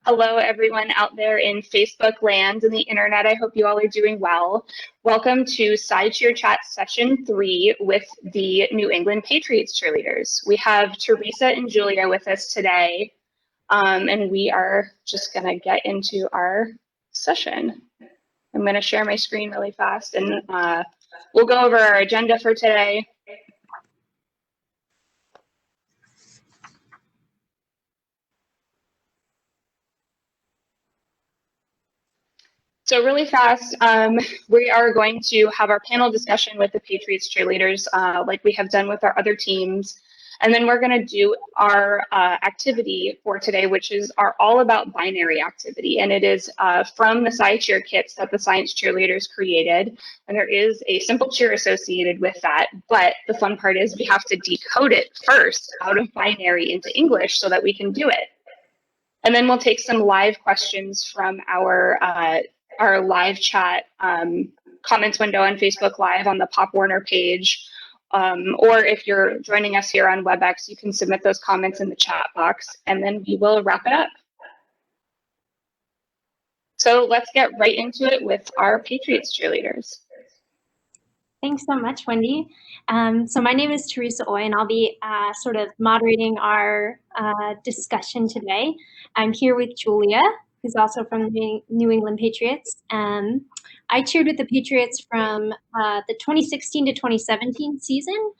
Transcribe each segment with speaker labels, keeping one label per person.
Speaker 1: Hello, everyone out there in Facebook land and the internet. I hope you all are doing well. Welcome to SciCheer Chat Session 3 with the New England Patriots Cheerleaders. We have Theresa and Julia with us today, and we are just going to get into our session. I'm going to share my screen really fast, and we'll go over our agenda for today. So really fast, we are going to have our panel discussion with the Patriots cheerleaders like we have done with our other teams. And then we're going to do our activity for today, which is our all about binary activity. And it is from the SciCheer Kits that the Science Cheerleaders created. And there is a simple cheer associated with that. But the fun part is we have to decode it first out of binary into English so that we can do it. And then we'll take some live questions from our live chat comments window on Facebook Live on the Pop Warner page. Or if you're joining us here on WebEx, you can submit those comments in the chat box, and then we will wrap it up. So let's get right into it with our Patriots cheerleaders.
Speaker 2: Thanks so much, Wendy. So my name is Theresa Oy, and I'll be sort of moderating our discussion today. I'm here with Julia, who's also from the New England Patriots. I cheered with the Patriots from the 2016 to 2017 season,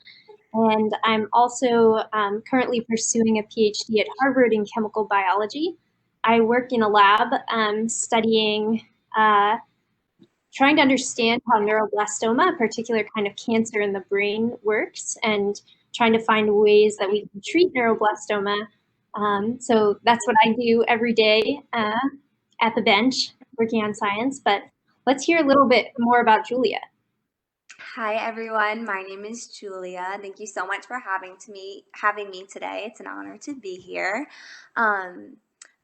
Speaker 2: and I'm also currently pursuing a PhD at Harvard in chemical biology. I work in a lab studying trying to understand how neuroblastoma, a particular kind of cancer in the brain, works, and trying to find ways that we can treat neuroblastoma. So that's what I do every day at the bench, working on science. But let's hear a little bit more about Julia.
Speaker 3: Hi, everyone. My name is Julia. Thank you so much for having me today. It's an honor to be here.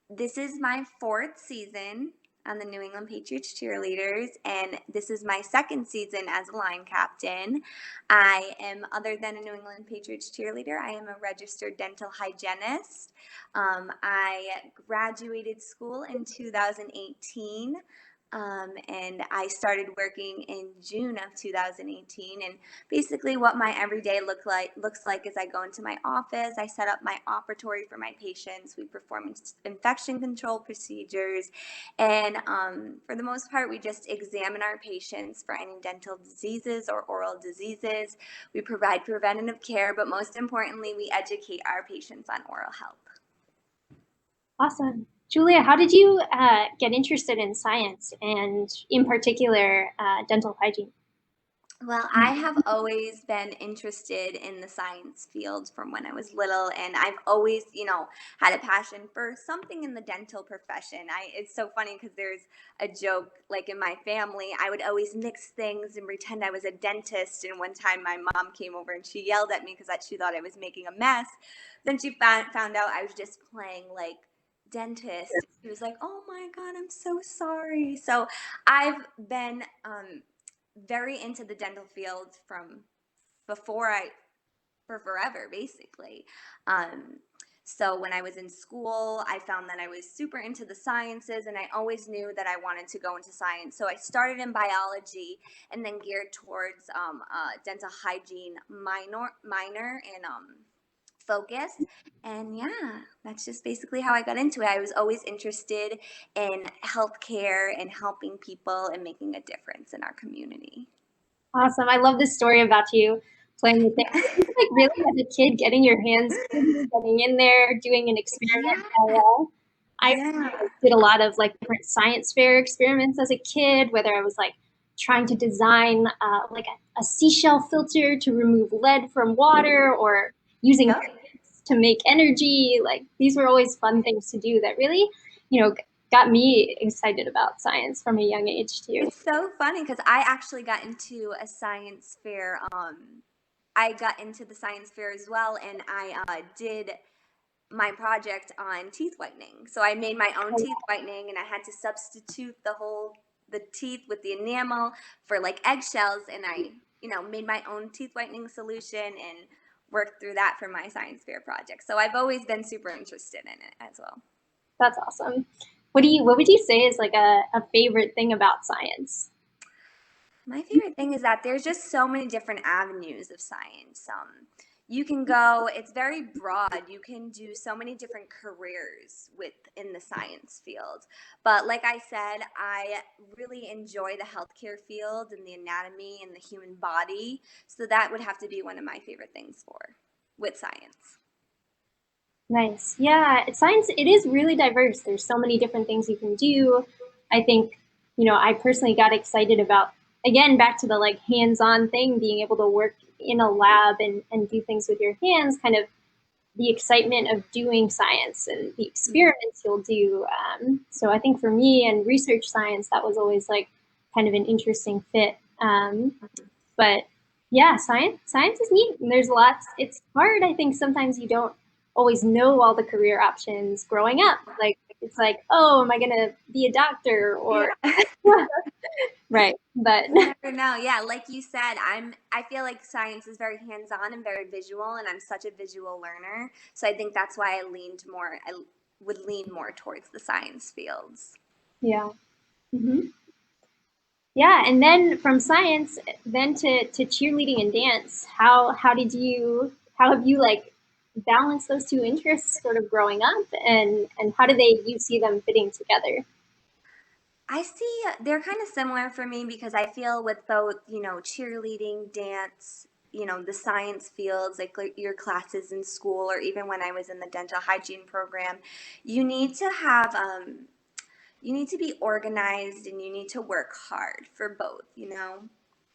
Speaker 3: This is my 4th season on the New England Patriots Cheerleaders, and this is my 2nd season as a line captain. I am, other than a New England Patriots cheerleader, I am a registered dental hygienist. I graduated school in 2018. And I started working in June of 2018, and basically what my everyday looks like is I go into my office, I set up my operatory for my patients, we perform infection control procedures, and for the most part we just examine our patients for any dental diseases or oral diseases. We provide preventative care, but most importantly we educate our patients on oral health.
Speaker 2: Awesome. Julia, how did you get interested in science, and in particular dental hygiene?
Speaker 3: Well, I have always been interested in the science field from when I was little, and I've always, had a passion for something in the dental profession. It's so funny because there's a joke, like in my family, I would always mix things and pretend I was a dentist, and one time my mom came over and she yelled at me because she thought I was making a mess. Then she found out I was just playing like dentist. She was like, "Oh my God, I'm so sorry." So I've been very into the dental field from for forever, basically. So when I was in school, I found that I was super into the sciences, and I always knew that I wanted to go into science. So I started in biology and then geared towards dental hygiene minor and focus. And yeah, that's just basically how I got into it. I was always interested in healthcare and helping people and making a difference in our community.
Speaker 2: Awesome. I love this story about you playing with things. Like really as a kid, getting your hands, getting in there, doing an experiment. I did a lot of like different science fair experiments as a kid, whether I was like trying to design like a seashell filter to remove lead from water, or using to make energy. Like these were always fun things to do that really, got me excited about science from a young age too.
Speaker 3: It's so funny because I actually got into a science fair. I got into the science fair as well, and I did my project on teeth whitening. So I made my own teeth whitening, and I had to substitute the teeth with the enamel for like eggshells, and I made my own teeth whitening solution and worked through that for my science fair project. So I've always been super interested in it as well.
Speaker 2: That's awesome. What would you say is like a favorite thing about science?
Speaker 3: My favorite thing is that there's just so many different avenues of science. You can go, it's very broad. You can do so many different careers within the science field. But like I said, I really enjoy the healthcare field and the anatomy and the human body. So that would have to be one of my favorite things with science.
Speaker 2: Nice. Yeah, science, it is really diverse. There's so many different things you can do. I think, I personally got excited about, again, back to the like hands-on thing, being able to work in a lab and do things with your hands, kind of the excitement of doing science and the experiments you'll do. So I think for me and research science, that was always like kind of an interesting fit. But yeah, science is neat. And there's lots. It's hard. I think sometimes you don't always know all the career options growing up. Like it's like, oh, am I gonna be a doctor or right? But
Speaker 3: You never know. Yeah, like you said, I feel like science is very hands-on and very visual, and I'm such a visual learner. So I think that's why I would lean more towards the science fields.
Speaker 2: yeah. Hmm. Yeah, and then from science, then to cheerleading and dance. How have you like balanced those two interests sort of growing up, and how do you see them fitting together?
Speaker 3: I see they're kind of similar for me because I feel with both, cheerleading, dance, the science fields, like your classes in school, or even when I was in the dental hygiene program, you need to have, you need to be organized and you need to work hard for both.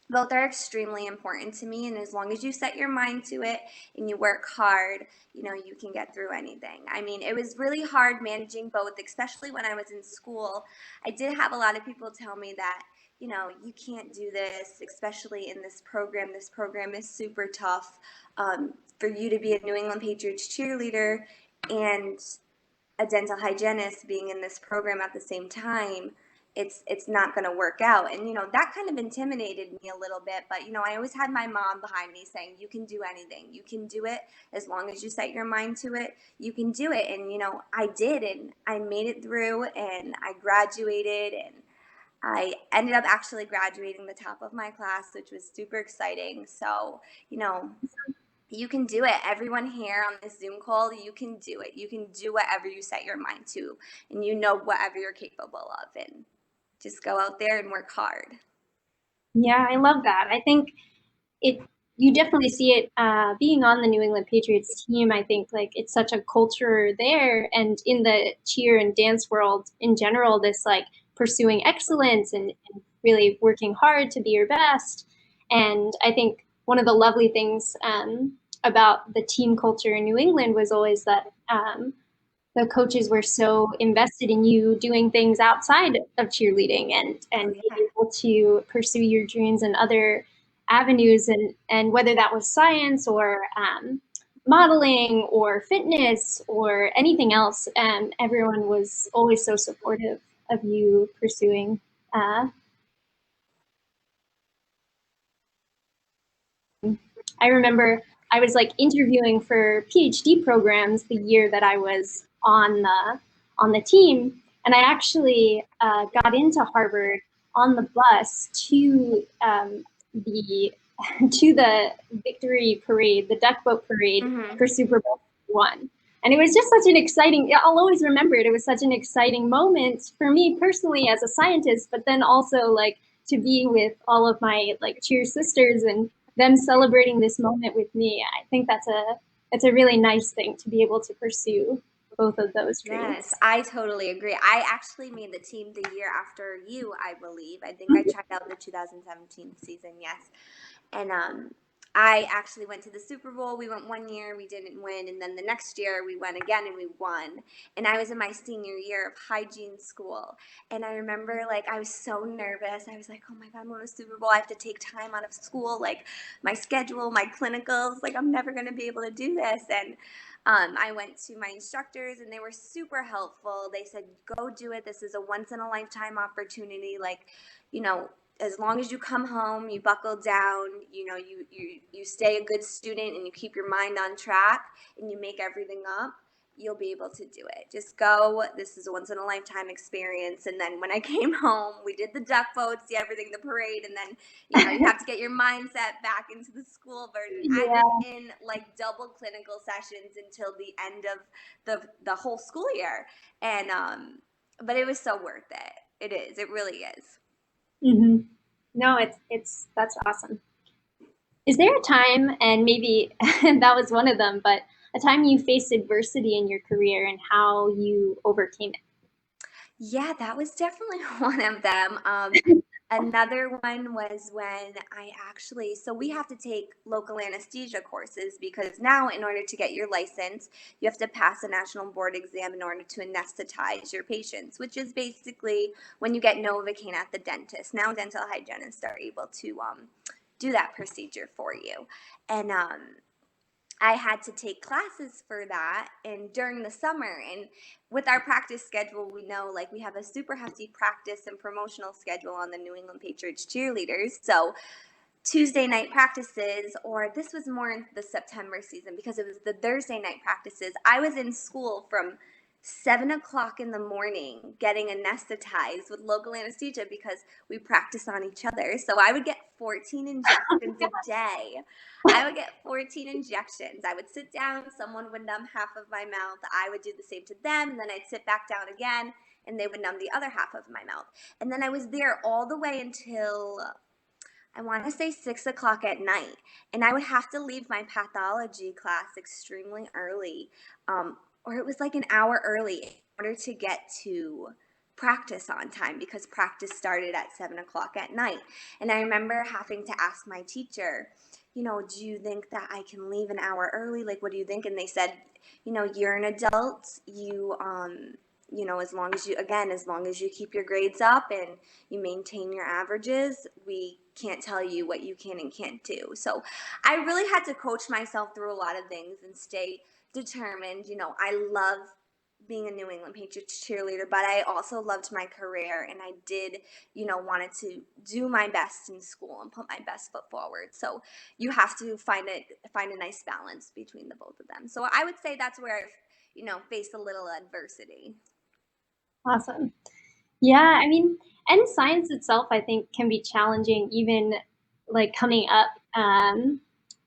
Speaker 3: Both are extremely important to me, and as long as you set your mind to it and you work hard, you can get through anything. I mean, it was really hard managing both, especially when I was in school. I did have a lot of people tell me that, you can't do this, especially in this program. This program is super tough. For you to be a New England Patriots cheerleader and a dental hygienist being in this program at the same time, it's not going to work out. And that kind of intimidated me a little bit, but I always had my mom behind me saying, you can do anything, you can do it as long as you set your mind to it, you can do it. And I did, and I made it through, and I graduated, and I ended up actually graduating the top of my class, which was super exciting. So you can do it. Everyone here on this Zoom call, you can do it. You can do whatever you set your mind to, and whatever you're capable of, and just go out there and work hard.
Speaker 2: Yeah, I love that. I think it you definitely see it being on the New England Patriots team. I think like it's such a culture there, and in the cheer and dance world in general, this like pursuing excellence and really working hard to be your best. And I think one of the lovely things about the team culture in New England was always that the coaches were so invested in you doing things outside of cheerleading and being able to pursue your dreams and other avenues, and whether that was science or modeling or fitness or anything else, everyone was always so supportive of you pursuing. I remember I was like interviewing for PhD programs the year that I was on the team, and I actually got into Harvard on the bus to the to the victory parade, the duck boat parade for Super Bowl I. And it was just such an exciting, I'll always remember it. It was such an exciting moment for me personally as a scientist, but then also like to be with all of my like cheer sisters and them celebrating this moment with me. I think that's a really nice thing to be able to pursue both of those dreams.
Speaker 3: Yes, I totally agree. I actually made the team the year after you, I believe. I think I tried out in the 2017 season, yes. And I actually went to the Super Bowl. We went one year, we didn't win, and then the next year we went again and we won. And I was in my senior year of hygiene school, and I remember like I was so nervous. I was like, oh my God, I'm going to Super Bowl. I have to take time out of school, like my schedule, my clinicals. Like I'm never going to be able to do this. And I went to my instructors, and they were super helpful. They said, go do it. This is a once in a lifetime opportunity. Like, as long as you come home, you buckle down, you stay a good student and you keep your mind on track and you make everything up, you'll be able to do it. Just go. This is a once in a lifetime experience. And then when I came home, we did the duck boats, everything, the parade, and then you have to get your mindset back into the school version. I was in like double clinical sessions until the end of the whole school year, and but it was so worth it. It is. It really is.
Speaker 2: Mm-hmm. No, that's awesome. Is there a time, and maybe that was one of them, but a time you faced adversity in your career and how you overcame it?
Speaker 3: Yeah, that was definitely one of them. Another one was when so we have to take local anesthesia courses because now in order to get your license, you have to pass a national board exam in order to anesthetize your patients, which is basically when you get Novocaine at the dentist. Now dental hygienists are able to do that procedure for you. And I had to take classes for that and during the summer, and with our practice schedule, we know like we have a super hefty practice and promotional schedule on the New England Patriots Cheerleaders. So Tuesday night practices, or this was more in the September season because it was the Thursday night practices. I was in school from 7 o'clock in the morning getting anesthetized with local anesthesia because we practice on each other. So I would get 14 injections a day. I would get 14 injections. I would sit down, someone would numb half of my mouth. I would do the same to them, and then I'd sit back down again, and they would numb the other half of my mouth. And then I was there all the way until I want to say 6 o'clock at night. And I would have to leave my pathology class extremely early, or it was like an hour early in order to get to practice on time because practice started at 7 o'clock at night. And I remember having to ask my teacher, do you think that I can leave an hour early? Like, what do you think? And they said, you're an adult. As long as you keep your grades up and you maintain your averages, we can't tell you what you can and can't do. So I really had to coach myself through a lot of things and stay determined. I love being a New England Patriots cheerleader, but I also loved my career, and I did, wanted to do my best in school and put my best foot forward. So you have to find a nice balance between the both of them. So I would say that's where I've, faced a little adversity.
Speaker 2: Awesome. Yeah, I mean, and science itself, I think, can be challenging even like coming up,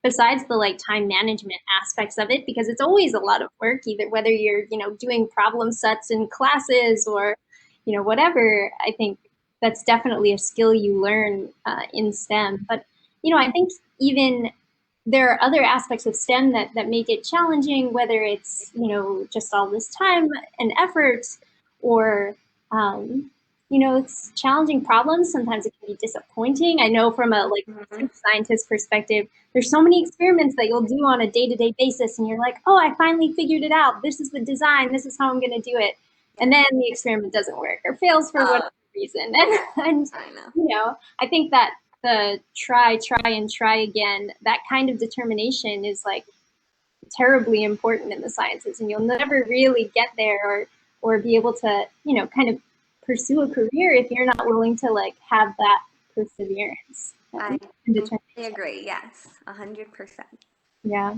Speaker 2: besides the like time management aspects of it, because it's always a lot of work, either whether you're, doing problem sets in classes or, whatever. I think that's definitely a skill you learn in STEM. But, I think even there are other aspects of STEM that make it challenging, whether it's, just all this time and effort or, it's challenging problems. Sometimes it can be disappointing. I know from a scientist perspective, there's so many experiments that you'll do on a day-to-day basis, and you're like, oh, I finally figured it out. This is the design. This is how I'm going to do it. And then the experiment doesn't work or fails for whatever reason. And I think that the try again, that kind of determination is like terribly important in the sciences, and you'll never really get there or be able to, kind of pursue a career if you're not willing to like have that perseverance.
Speaker 3: I agree. Yes, 100%.
Speaker 2: Yeah.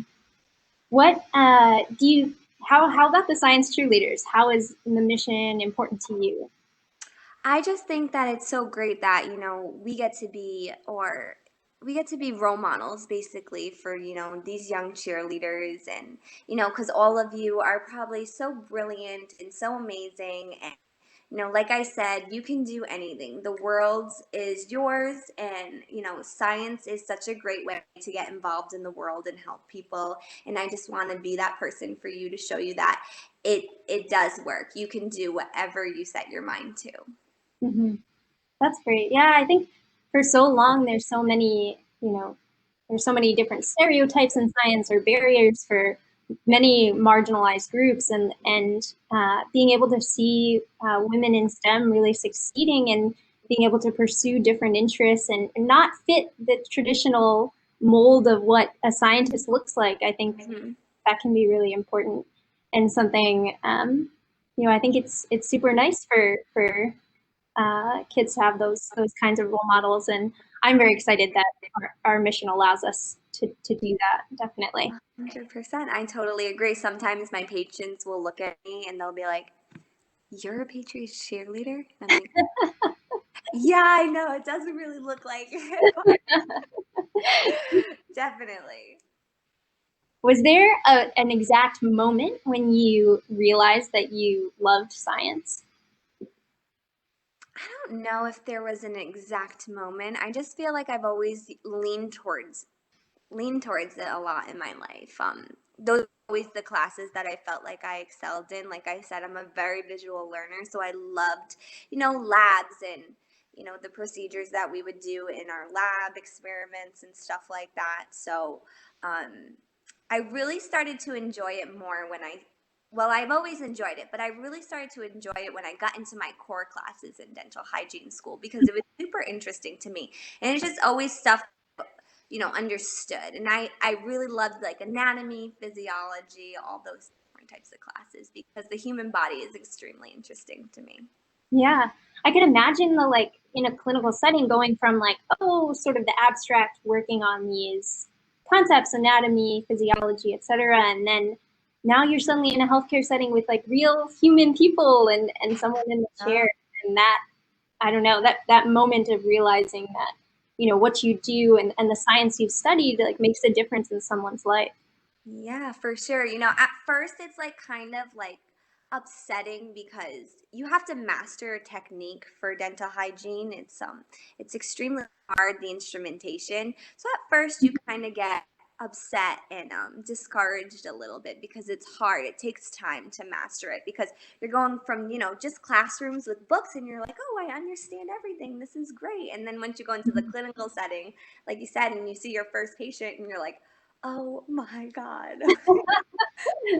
Speaker 2: What do you? How about the Science Cheerleaders? How is the mission important to you?
Speaker 3: I just think that it's so great that we get to be role models basically for these young cheerleaders, and because all of you are probably so brilliant and so amazing, and like I said, you can do anything. The world is yours, and science is such a great way to get involved in the world and help people, and I just want to be that person for you to show you that it does work. You can do whatever you set your mind to.
Speaker 2: Mm-hmm. That's great. Yeah, I think for so long there's so many, there's so many different stereotypes in science or barriers for many marginalized groups, and being able to see women in STEM really succeeding and being able to pursue different interests and not fit the traditional mold of what a scientist looks like. I think that can be really important and something, I think it's super nice for kids to have those kinds of role models, and I'm very excited that our mission allows us to do that, definitely.
Speaker 3: 100%. I totally agree. Sometimes my patients will look at me and they'll be like, "You're a Patriots cheerleader?" And I'm like, "Yeah, I know. It doesn't really look like it, but definitely."
Speaker 2: Was there an exact moment when you realized that you loved science?
Speaker 3: I don't know if there was an exact moment. I just feel like I've always lean towards it a lot in my life. Those are always the classes that I felt like I excelled in. Like I said, I'm a very visual learner, so I loved, labs and, the procedures that we would do in our lab experiments and stuff like that. So I really started to enjoy it more well, I've always enjoyed it, but I really started to enjoy it when I got into my core classes in dental hygiene school because it was super interesting to me. And it's just always stuff understood. And I really loved like anatomy, physiology, all those different types of classes because the human body is extremely interesting to me.
Speaker 2: Yeah, I can imagine in a clinical setting going from sort of the abstract working on these concepts, anatomy, physiology, et cetera, and then now you're suddenly in a healthcare setting with real human people and someone in the chair, and that, I don't know, that moment of realizing that, what you do and the science you've studied makes a difference in someone's life.
Speaker 3: Yeah, for sure. At first it's kind of upsetting because you have to master a technique for dental hygiene. It's extremely hard, the instrumentation. So at first you kind of get upset and discouraged a little bit because it's hard. It takes time to master it because you're going from, just classrooms with books and you're like, "Oh, I understand everything. This is great." And then once you go into the clinical setting, like you said, and you see your first patient and you're like, "Oh my God,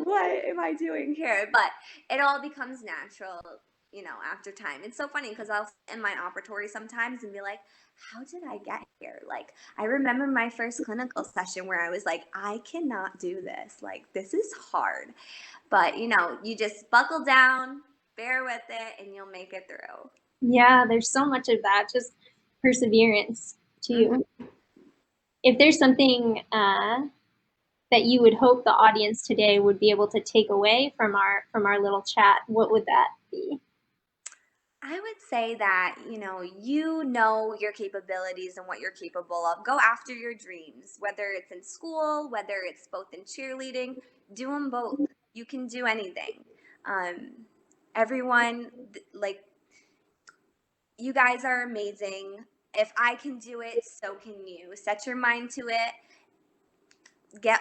Speaker 3: what am I doing here?" But it all becomes natural, after time. It's so funny because I'll sit in my operatory sometimes and be like, "How did I get here?" Like, I remember my first clinical session where I was like, "I cannot do this. Like, this is hard." But, you just buckle down, bear with it, and you'll make it through.
Speaker 2: Yeah, there's so much of that, just perseverance too.
Speaker 3: Mm-hmm.
Speaker 2: If there's something that you would hope the audience today would be able to take away from our little chat, what would that be?
Speaker 3: I would say that, you know your capabilities and what you're capable of. Go after your dreams, whether it's in school, whether it's both in cheerleading, do them both. You can do anything. Everyone, you guys are amazing. If I can do it, so can you. Set your mind to it.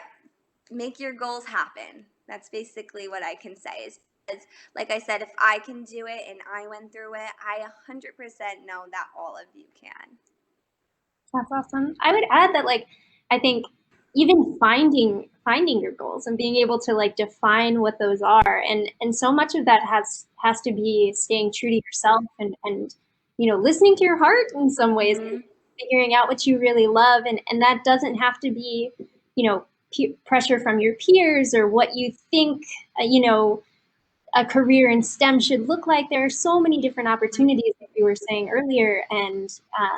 Speaker 3: Make your goals happen. That's basically what I can say is, like I said, if I can do it and I went through it, I 100% know that all of you can.
Speaker 2: That's awesome. I would add that I think even finding your goals and being able to define what those are, and so much of that has to be staying true to yourself and listening to your heart in some ways,
Speaker 3: Mm-hmm.
Speaker 2: figuring out what you really love, and that doesn't have to be pressure from your peers or what you think a career in STEM should look like. There are so many different opportunities, like we were saying earlier, and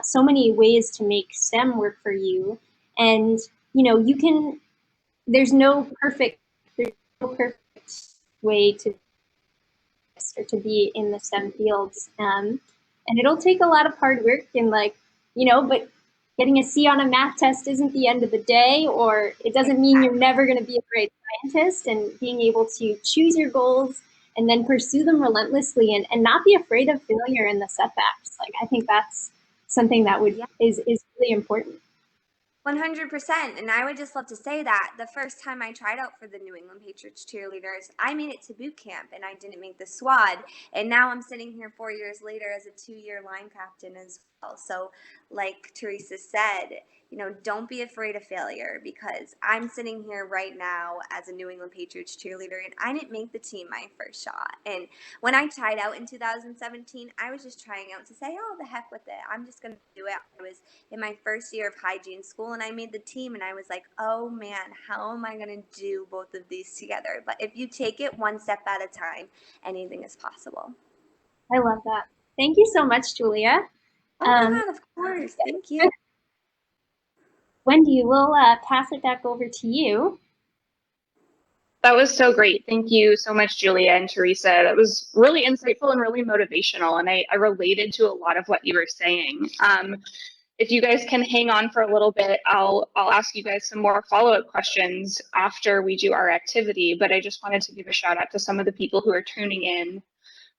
Speaker 2: so many ways to make STEM work for you. And you can. There's no perfect way to be in the STEM fields, and it'll take a lot of hard work and but getting a C on a math test isn't the end of the day, or it doesn't mean you're never going to be a great scientist. And being able to choose your goals and then pursue them relentlessly and not be afraid of failure and the setbacks. I think that's something that is really important.
Speaker 3: 100%. And I would just love to say that the first time I tried out for the New England Patriots Cheerleaders, I made it to boot camp and I didn't make the squad. And now I'm sitting here 4 years later as a 2-year line captain as well. So, like Theresa said, don't be afraid of failure because I'm sitting here right now as a New England Patriots cheerleader and I didn't make the team my first shot. And when I tried out in 2017, I was just trying out to say, "Oh, the heck with it. I'm just going to do it." I was in my first year of hygiene school and I made the team and I was like, "Oh man, how am I going to do both of these together?" But if you take it one step at a time, anything is possible.
Speaker 2: I love that. Thank you so much, Julia.
Speaker 3: Oh my God, of course. Thank you.
Speaker 2: Wendy, we'll pass it back over to you.
Speaker 1: That was so great. Thank you so much, Julia and Theresa. That was really insightful and really motivational, and I related to a lot of what you were saying. If you guys can hang on for a little bit, I'll ask you guys some more follow-up questions after we do our activity, but I just wanted to give a shout out to some of the people who are tuning in.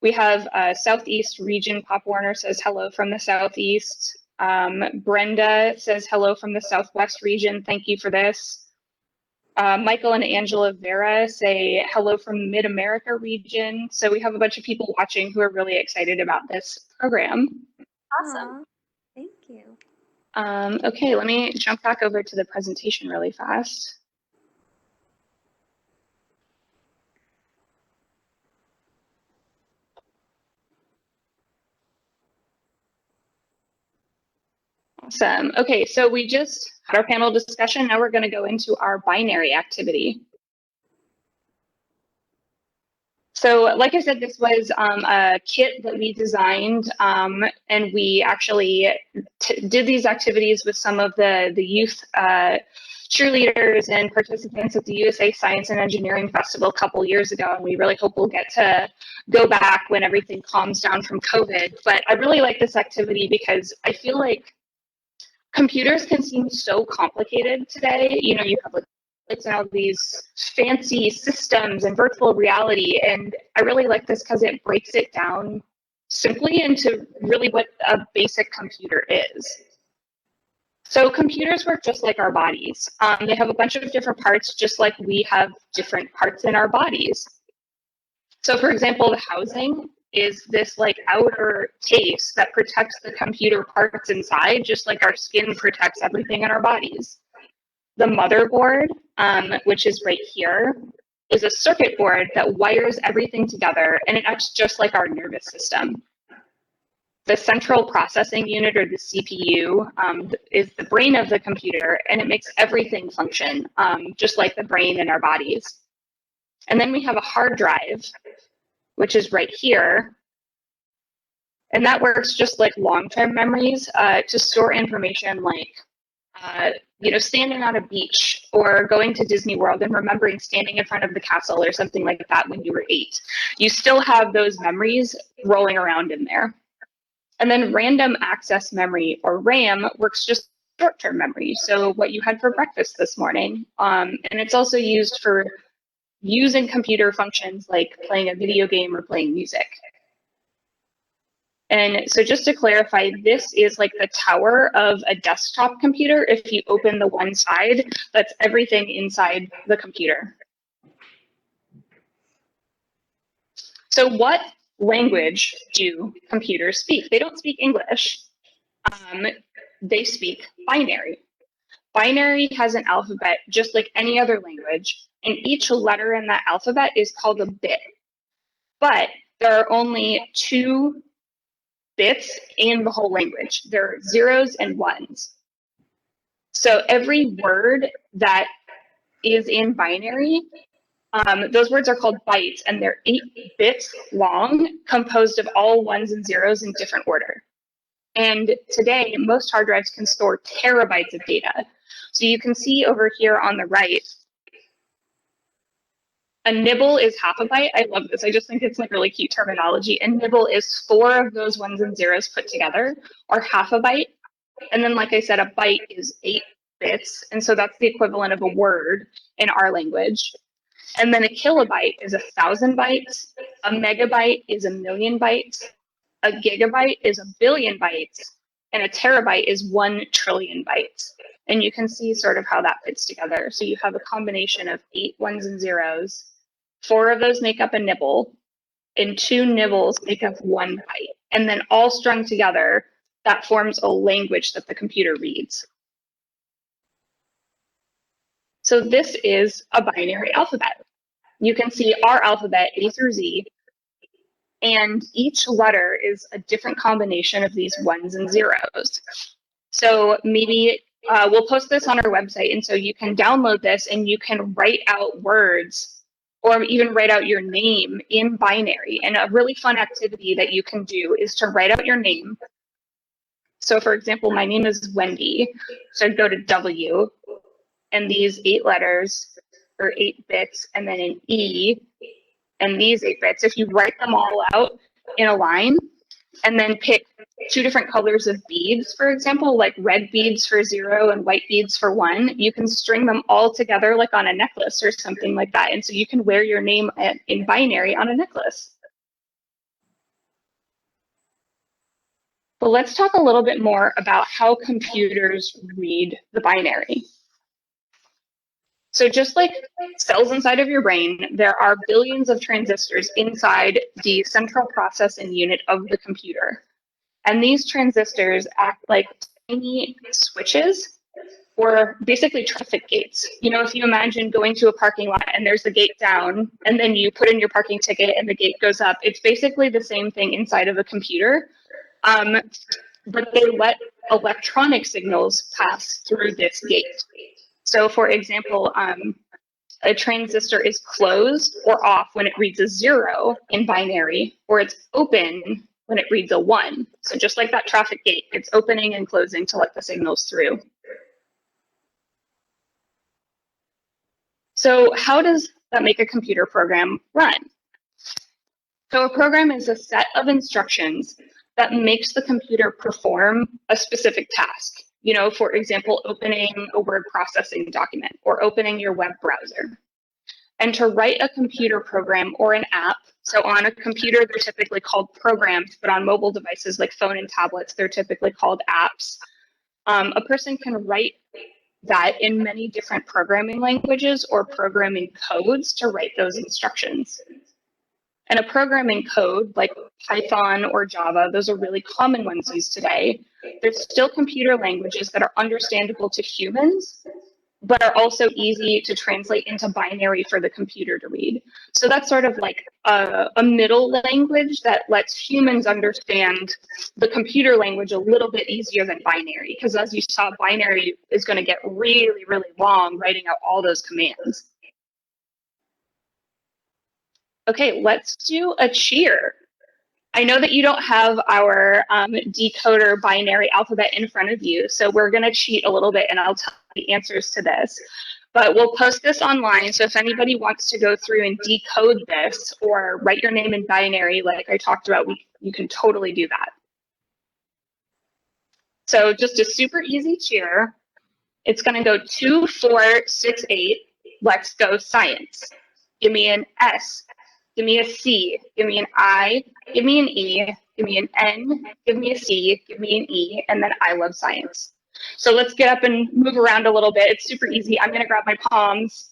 Speaker 1: We have Southeast Region, Pop Warner says hello from the Southeast. Brenda says hello from the Southwest region. Thank you for this. Michael and Angela Vera say hello from Mid-America region. So we have a bunch of people watching who are really excited about this program.
Speaker 2: Awesome.
Speaker 3: Aww, thank you.
Speaker 1: Okay, let me jump back over to the presentation really fast. Awesome. Okay, so we just had our panel discussion. Now we're going to go into our binary activity. So like I said, this was a kit that we designed, and we actually did these activities with some of the youth cheerleaders and participants at the USA Science and Engineering Festival a couple years ago, and we really hope we'll get to go back when everything calms down from COVID. But I really like this activity because I feel like computers can seem so complicated today. You know, you have like it's all these fancy systems and virtual reality, and I really like this because it breaks it down simply into really what a basic computer is. So computers work just like our bodies. They have a bunch of different parts, just like we have different parts in our bodies. So for example, the housing is this like outer case that protects the computer parts inside, just like our skin protects everything in our bodies. The motherboard, which is right here, is a circuit board that wires everything together, and it acts just like our nervous system. The central processing unit, or the CPU, is the brain of the computer, and it makes everything function, just like the brain in our bodies. And then we have a hard drive, which is right here, and that works just like long-term memories to store information like you know, standing on a beach or going to Disney World and remembering standing in front of the castle or something like that when you were 8. You still have those memories rolling around in there. And then random access memory, or RAM, works just short-term memory. So what you had for breakfast this morning. And it's also used for using computer functions like playing a video game or playing music. And so just to clarify, this is like the tower of a desktop computer. If you open the one side, that's everything inside the computer. So what language do computers speak? They don't speak English. They speak binary. Binary has an alphabet just like any other language, and each letter in that alphabet is called a bit. But there are only 2 bits in the whole language. There are zeros and ones. So every word that is in binary, those words are called bytes, and they're 8 bits long, composed of all ones and zeros in different order. And today, most hard drives can store terabytes of data. So you can see over here on the right, a nibble is half a byte. I love this. I just think it's like really cute terminology. A nibble is 4 of those ones and zeros put together, or half a byte. And then, like I said, a byte is 8 bits. And so that's the equivalent of a word in our language. And then a kilobyte is 1,000 bytes. A megabyte is 1,000,000 bytes. A gigabyte is 1,000,000,000 bytes. And a terabyte is 1,000,000,000,000 bytes. And you can see sort of how that fits together. So you have a combination of 8 ones and zeros. 4 of those make up a nibble, and 2 nibbles make up 1 byte. And then all strung together, that forms a language that the computer reads. So this is a binary alphabet. You can see our alphabet, A through Z, and each letter is a different combination of these ones and zeros. So maybe we'll post this on our website, and so you can download this and you can write out words or even write out your name in binary. And a really fun activity that you can do is to write out your name, So for example, my name is Wendy, so I'd go to W, and these 8 letters, or 8 bits, and then an E, and these 8 bits. If you write them all out in a line, and then pick 2 different colors of beads, for example, like red beads for 0 and white beads for 1, you can string them all together like on a necklace or something like that. And so you can wear your name in binary on a necklace. But let's talk a little bit more about how computers read the binary. So just like cells inside of your brain, there are billions of transistors inside the central processing unit of the computer. And these transistors act like tiny switches, or basically traffic gates. You know, if you imagine going to a parking lot and there's the gate down, and then you put in your parking ticket and the gate goes up, it's basically the same thing inside of a computer. But they let electronic signals pass through this gate. So for example, a transistor is closed or off when it reads a 0 in binary, or it's open when it reads a 1. So just like that traffic gate, it's opening and closing to let the signals through. So how does that make a computer program run? So a program is a set of instructions that makes the computer perform a specific task. You know, for example, opening a word processing document or opening your web browser. And to write a computer program or an app, so on a computer, they're typically called programs, but on mobile devices like phone and tablets, they're typically called apps. A person can write that in many different programming languages or programming codes to write those instructions. And a programming code like Python or Java, those are really common ones used today. There's still computer languages that are understandable to humans, but are also easy to translate into binary for the computer to read. So that's sort of like a middle language that lets humans understand the computer language a little bit easier than binary, because as you saw, binary is going to get really, really long writing out all those commands. Okay, let's do a cheer. I know that you don't have our decoder binary alphabet in front of you, so we're going to cheat a little bit and I'll tell you the answers to this. But we'll post this online, so if anybody wants to go through and decode this or write your name in binary like I talked about, you can totally do that. So just a super easy cheer. It's going to go 2, 4, 6, 8. Let's go science. Give me an S. Give me a C, give me an I, give me an E, give me an N, give me a C, give me an E, and then I love science. So let's get up and move around a little bit. It's super easy. I'm gonna grab my palms.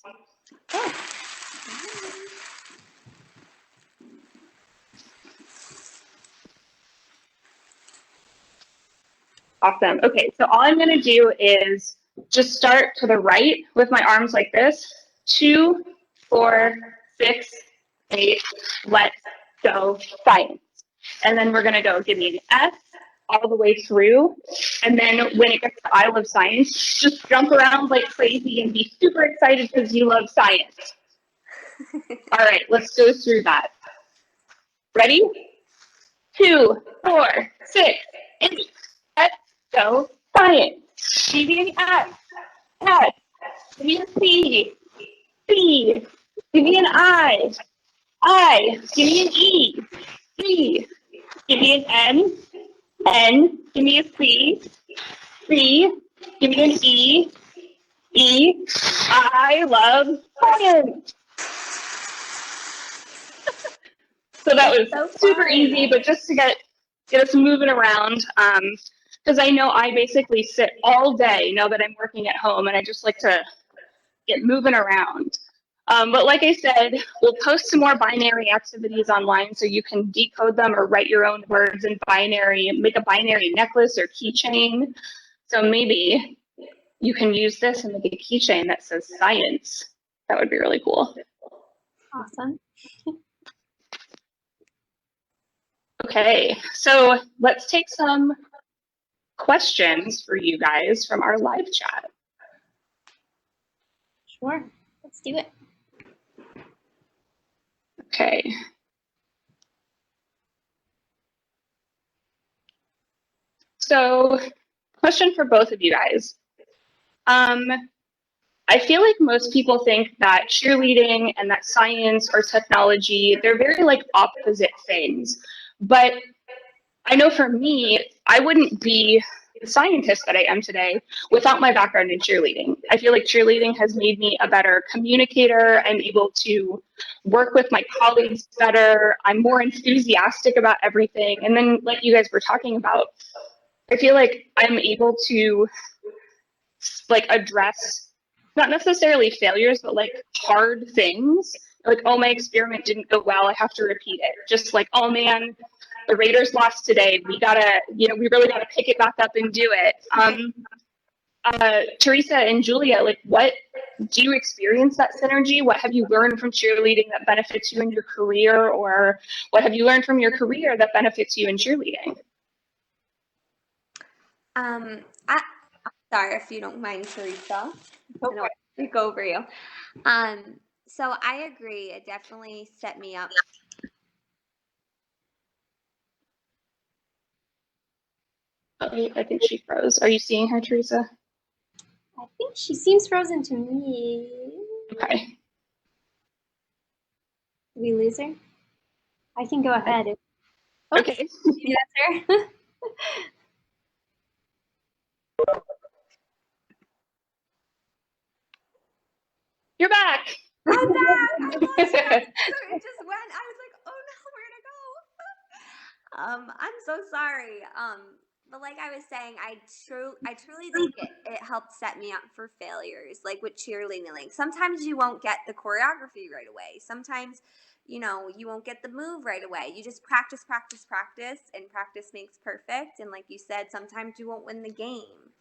Speaker 1: Awesome. Okay, so all I'm gonna do is just start to the right with my arms like this. 2, 4, 6, 8, let's go science. And then we're gonna go give me an S all the way through. And then when it gets to I love science, just jump around like crazy and be super excited because you love science. All right, let's go through that. Ready? 2, 4, 6, 8, let's go science. Give me an S, S, give me a C, C, give me an I, give me an E, C, give me an N, N, give me a C, C, give me an E, E, I love science. So that was super easy, but just to get us moving around, because I know I basically sit all day now that I'm working at home, and I just like to get moving around. But like I said, we'll post some more binary activities online so you can decode them or write your own words in binary, make a binary necklace or keychain. So maybe you can use this and make a keychain that says science. That would be really cool.
Speaker 2: Awesome.
Speaker 1: Okay, so let's take some questions for you guys from our live chat.
Speaker 2: Sure, let's do it.
Speaker 1: So, question for both of you guys. I feel like most people think that cheerleading and that science or technology, they're very like opposite things. But I know for me, I wouldn't be the scientist that I am today without my background in cheerleading. I feel like cheerleading has made me a better communicator. I'm able to work with my colleagues better. I'm more enthusiastic about everything. And then, like you guys were talking about, I feel like I'm able to like address not necessarily failures, but like hard things. Like, oh, my experiment didn't go well, I have to repeat it. Just like, oh man, the Raiders lost today. We really gotta pick it back up and do it. Theresa and Julia, like, what do you experience that synergy? What have you learned from cheerleading that benefits you in your career, or what have you learned from your career that benefits you in cheerleading?
Speaker 3: Sorry if you don't mind, Theresa. I don't want to speak over you. So I agree. It definitely set me up.
Speaker 1: I think she froze. Are you seeing her, Theresa?
Speaker 2: I think she seems frozen to me.
Speaker 1: Okay.
Speaker 2: Did we lose her? I can go ahead.
Speaker 1: Okay.
Speaker 2: Maybe that's her.
Speaker 1: You're back.
Speaker 3: I'm back. I lost you. So it just went. I was like, oh no, where'd it go? I'm so sorry. But like I was saying, I truly think it helped set me up for failures. Like with cheerleading, like sometimes you won't get the choreography right away. Sometimes, you won't get the move right away. You just practice, and practice makes perfect. And like you said, sometimes you won't win the game.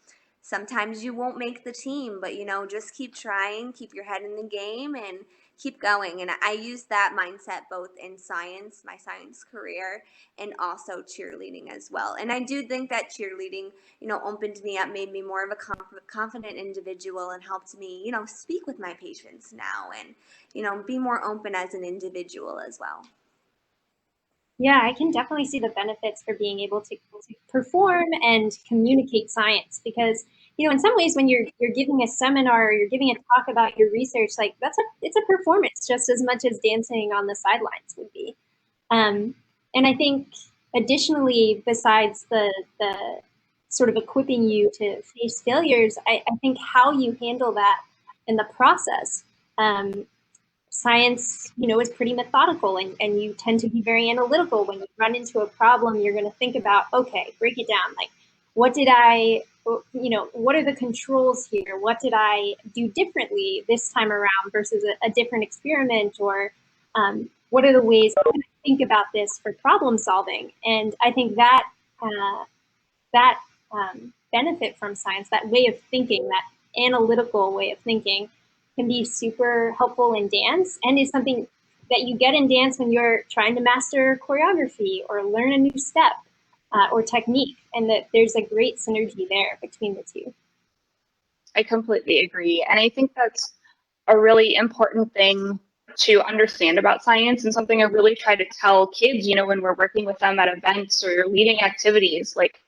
Speaker 3: Sometimes you won't make the team, but just keep trying, keep your head in the game, and keep going. And I use that mindset both in science, my science career, and also cheerleading as well. And I do think that cheerleading, opened me up, made me more of a confident individual, and helped me, speak with my patients now, and be more open as an individual as well.
Speaker 2: Yeah, I can definitely see the benefits for being able to perform and communicate science, because in some ways when you're giving a seminar or you're giving a talk about your research, like it's a performance just as much as dancing on the sidelines would be. And I think additionally, besides the sort of equipping you to face failures, I think how you handle that in the process. Science, is pretty methodical, and you tend to be very analytical. When you run into a problem, you're going to think about, okay, break it down. Like, what are the controls here? What did I do differently this time around versus a different experiment? Or what are the ways I think about this for problem solving? And I think that benefit from science, that way of thinking, that analytical way of thinking, can be super helpful in dance, and is something that you get in dance when you're trying to master choreography or learn a new step or technique, and that there's a great synergy there between the two.
Speaker 1: I completely agree. And I think that's a really important thing to understand about science, and something I really try to tell kids, when we're working with them at events or leading activities. Like,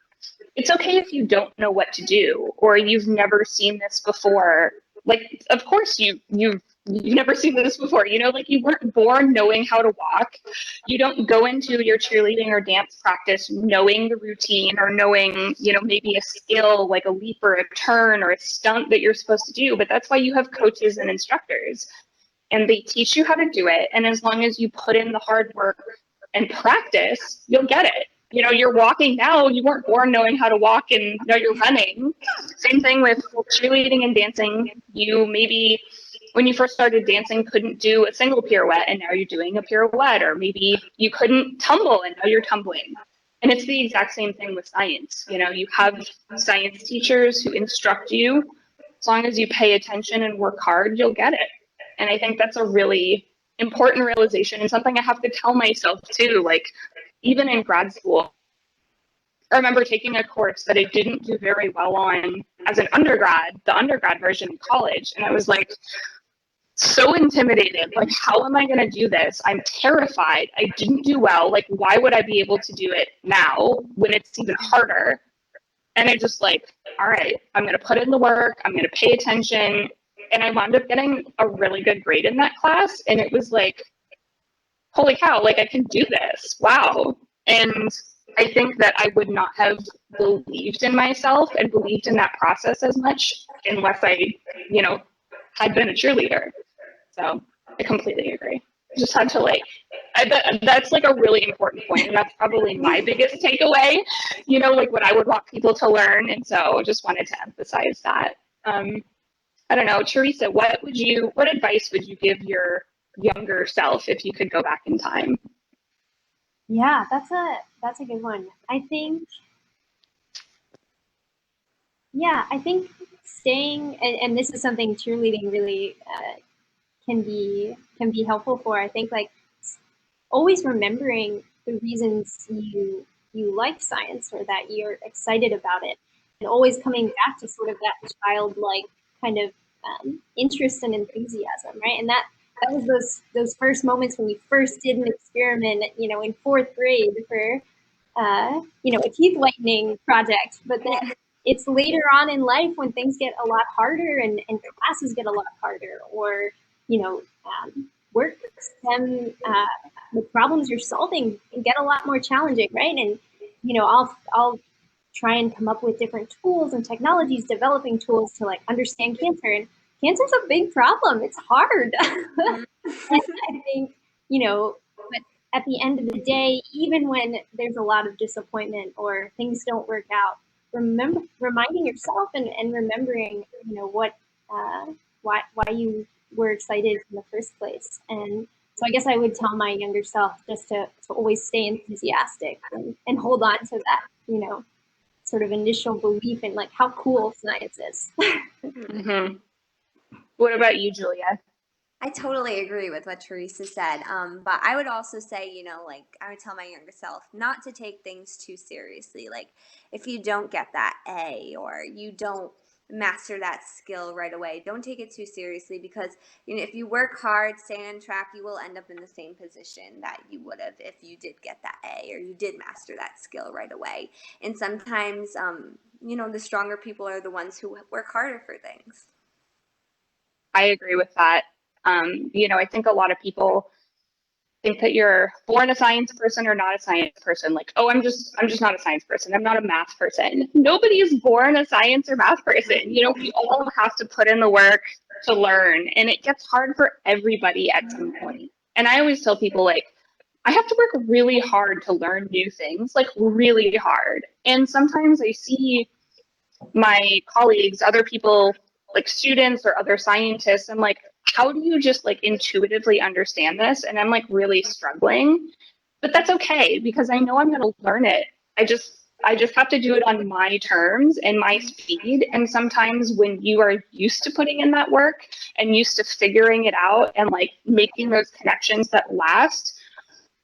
Speaker 1: it's okay if you don't know what to do, or you've never seen this before. Like, of course you've never seen this before, like you weren't born knowing how to walk. You don't go into your cheerleading or dance practice knowing the routine, or knowing, maybe a skill like a leap or a turn or a stunt that you're supposed to do. But that's why you have coaches and instructors, and they teach you how to do it. And as long as you put in the hard work and practice, you'll get it. You're walking now, you weren't born knowing how to walk, and now you're running. Same thing with cheerleading and dancing. You maybe, when you first started dancing, couldn't do a single pirouette, and now you're doing a pirouette. Or maybe you couldn't tumble, and now you're tumbling. And it's the exact same thing with science. You have science teachers who instruct you. As long as you pay attention and work hard, you'll get it. And I think that's a really important realization, and something I have to tell myself too. Like, even in grad school, I remember taking a course that I didn't do very well on as an undergrad, the undergrad version in college. And I was like, so intimidated. Like, how am I going to do this? I'm terrified. I didn't do well. Like, why would I be able to do it now when it's even harder? And I just like, all right, I'm going to put in the work. I'm going to pay attention. And I wound up getting a really good grade in that class. And it was like, holy cow, like I can do this. Wow. And I think that I would not have believed in myself and believed in that process as much unless I, had been a cheerleader. So I completely agree. Just had to like, that's like a really important point, and that's probably my biggest takeaway, like what I would want people to learn. And so I just wanted to emphasize that. I don't know, Theresa, what advice would you give your younger self if you could go back in time?
Speaker 2: Yeah, that's a good one. I think staying, and this is something cheerleading really can be helpful for. I think like always remembering the reasons you like science or that you're excited about it, and always coming back to sort of that childlike kind of interest and enthusiasm, right? And that was those first moments when you first did an experiment, in fourth grade for a teeth whitening project, but then it's later on in life when things get a lot harder and classes get a lot harder, or work STEM the problems you're solving can get a lot more challenging, right? And I'll try and come up with different tools and technologies, developing tools to like understand cancer. And cancer's a big problem. It's hard. And I think, but at the end of the day, even when there's a lot of disappointment or things don't work out, reminding yourself and remembering, what why you were excited in the first place. And so I guess I would tell my younger self just to always stay enthusiastic and hold on to that, sort of initial belief in like how cool science is.
Speaker 1: Mm-hmm. What about you, Julia?
Speaker 3: I totally agree with what Theresa said. But I would also say, like I would tell my younger self not to take things too seriously. Like if you don't get that A or you don't master that skill right away, don't take it too seriously, because if you work hard, stay on track, you will end up in the same position that you would have if you did get that A or you did master that skill right away. And sometimes, the stronger people are the ones who work harder for things.
Speaker 1: I agree with that. I think a lot of people think that you're born a science person or not a science person. Like, oh, I'm just not a science person. I'm not a math person. Nobody is born a science or math person. We all have to put in the work to learn, and it gets hard for everybody at some point. And I always tell people, like, I have to work really hard to learn new things, like really hard. And sometimes I see my colleagues, other people, like students or other scientists, I'm like, how do you just like intuitively understand this? And I'm like really struggling, but that's okay because I know I'm going to learn it. I just have to do it on my terms and my speed. And sometimes when you are used to putting in that work and used to figuring it out and like making those connections that last,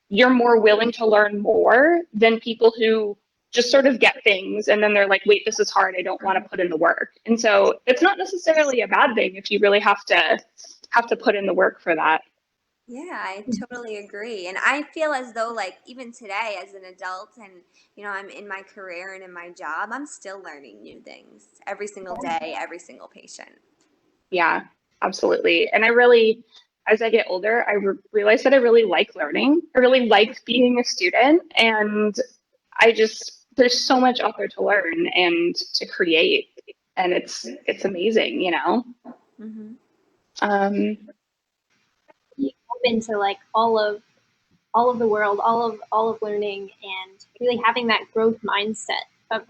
Speaker 1: you're more willing to learn more than people who just sort of get things and then they're like, wait, this is hard, I don't want to put in the work. And so it's not necessarily a bad thing if you really have to put in the work for that.
Speaker 3: Yeah, I totally agree. And I feel as though like even today as an adult and I'm in my career and in my job, I'm still learning new things every single day, every single patient.
Speaker 1: Yeah, absolutely. And I really, as I get older, I realize that I really like learning. I really like being a student, and there's so much out there to learn and to create, and it's amazing,
Speaker 3: Mm-hmm.
Speaker 2: Open to like all of the world, all of learning, and really having that growth mindset of,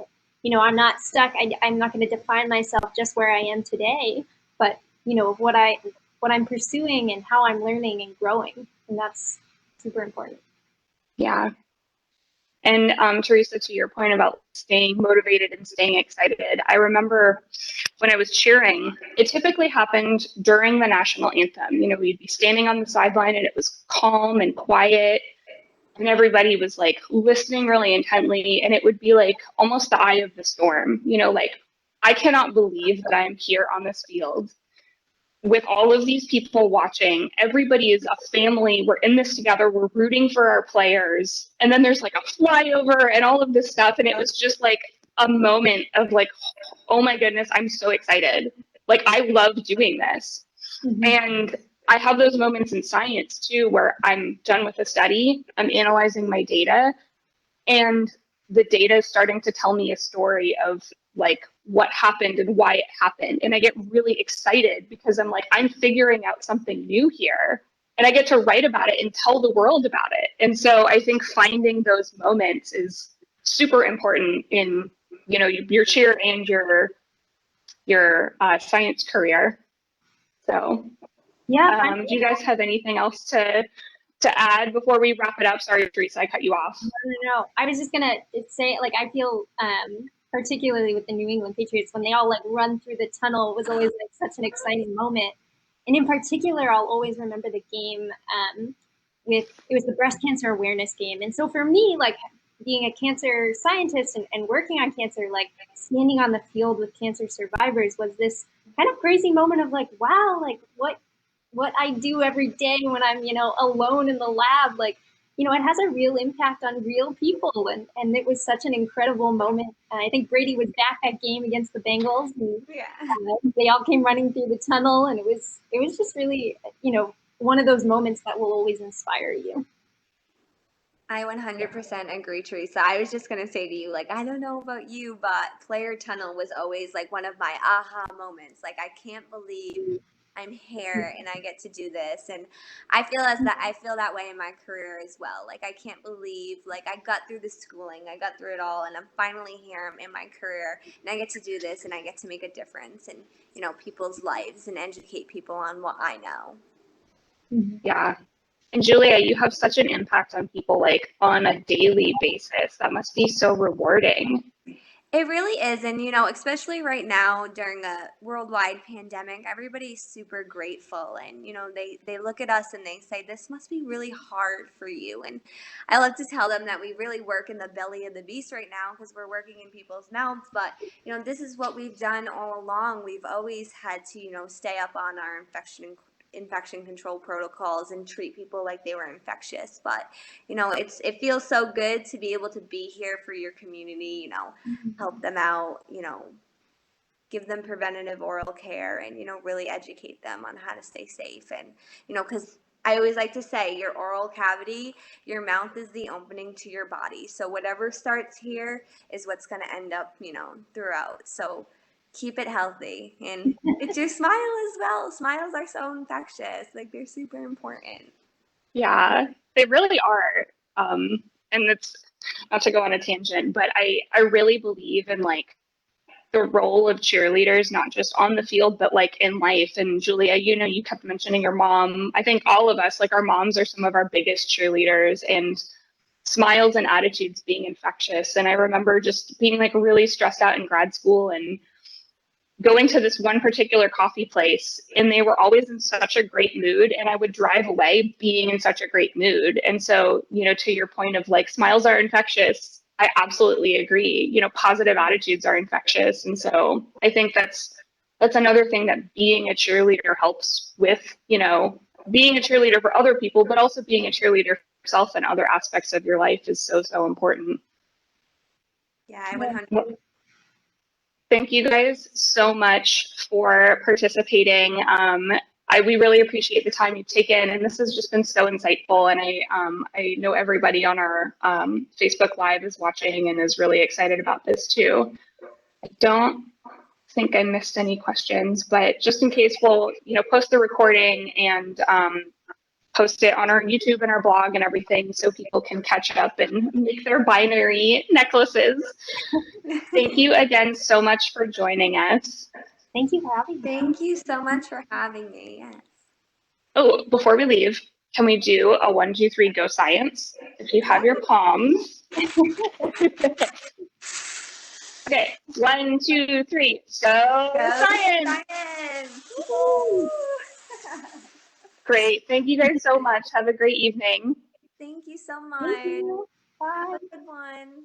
Speaker 2: I'm not stuck. I'm not going to define myself just where I am today, but what I'm pursuing and how I'm learning and growing, and that's super important.
Speaker 1: Yeah. And Theresa, to your point about staying motivated and staying excited, I remember when I was cheering, it typically happened during the national anthem. We'd be standing on the sideline and it was calm and quiet, and everybody was like listening really intently, and it would be like almost the eye of the storm. Like, I cannot believe that I'm here on this field with all of these people watching. Everybody is a family. We're in this together. We're rooting for our players. And then there's like a flyover and all of this stuff. And it was just like a moment of like, oh my goodness, I'm so excited. Like, I love doing this. And I have those moments in science too, where I'm done with a study, I'm analyzing my data, and the data is starting to tell me a story of like what happened and why it happened. And I get really excited because I'm like, I'm figuring out something new here, and I get to write about it and tell the world about it. And so I think finding those moments is super important in, you know, your cheer and your science career. So
Speaker 2: Yeah.
Speaker 1: do you guys have anything else to add before we wrap it up? Sorry, Theresa, I cut you off.
Speaker 2: No. I was just gonna say, like, I feel particularly with the New England Patriots, when they all like run through the tunnel, was always like such an exciting moment. And in particular, I'll always remember the game it was the breast cancer awareness game. And so for me, like being a cancer scientist and working on cancer, like standing on the field with cancer survivors was this kind of crazy moment of like, wow, like what I do every day when I'm, you know, alone in the lab, like, you know, it has a real impact on real people. And it was such an incredible moment. I think Brady was back that game against the Bengals. And, they all came running through the tunnel. And it was just really, you know, one of those moments that will always inspire you.
Speaker 3: I 100% agree, Theresa. I was just going to say to you, like, I don't know about you, but player tunnel was always like one of my aha moments. Like, I can't believe I'm here and I get to do this. And I feel that way in my career as well. Like, I can't believe, like, I got through the schooling, I got through it all, and I'm finally here in my career, and I get to do this, and I get to make a difference in, you know, people's lives and educate people on what I know.
Speaker 1: Yeah. And Julia, you have such an impact on people like on a daily basis. That must be so rewarding.
Speaker 3: It really is. And, you know, especially right now during a worldwide pandemic, everybody's super grateful. And, you know, they look at us and they say, this must be really hard for you. And I love to tell them that we really work in the belly of the beast right now because we're working in people's mouths. But, you know, this is what we've done all along. We've always had to, you know, stay up on our infection control protocols and treat people like they were infectious. But, you know, it feels so good to be able to be here for your community, you know, help them out, you know, give them preventative oral care and, you know, really educate them on how to stay safe. And, you know, because I always like to say your oral cavity, your mouth is the opening to your body. So whatever starts here is what's going to end up, you know, throughout. So keep it healthy. And it's your smile as well. Smiles are so infectious. Like, they're super important.
Speaker 1: Yeah, they really are. And it's not to go on a tangent, but I really believe in like the role of cheerleaders, not just on the field, but like in life. And Julia, you know, you kept mentioning your mom. I think all of us, like our moms are some of our biggest cheerleaders, and smiles and attitudes being infectious. And I remember just being like really stressed out in grad school and going to this one particular coffee place, and they were always in such a great mood, and I would drive away being in such a great mood. And so, you know, to your point of like smiles are infectious, I absolutely agree. You know, positive attitudes are infectious. And so I think that's another thing that being a cheerleader helps with, you know, being a cheerleader for other people, but also being a cheerleader for yourself and other aspects of your life is so important.
Speaker 3: Yeah, I 100%.
Speaker 1: Thank you guys so much for participating. We really appreciate the time you've taken, and this has just been so insightful. And I know everybody on our Facebook Live is watching and is really excited about this too. I don't think I missed any questions, but just in case, we'll post the recording and post it on our YouTube and our blog and everything so people can catch up and make their binary necklaces. Thank you again so much for joining us.
Speaker 2: Thank you for having me.
Speaker 3: Thank you so much for having me. Yes.
Speaker 1: Oh, before we leave, can we do a 1, 2, 3, go science? If you have your palms. Okay, 1, 2, 3, go science! Great. Thank you guys so much. Have a great evening.
Speaker 3: Thank you so much.
Speaker 2: Thank you. Bye.
Speaker 3: Have a good one.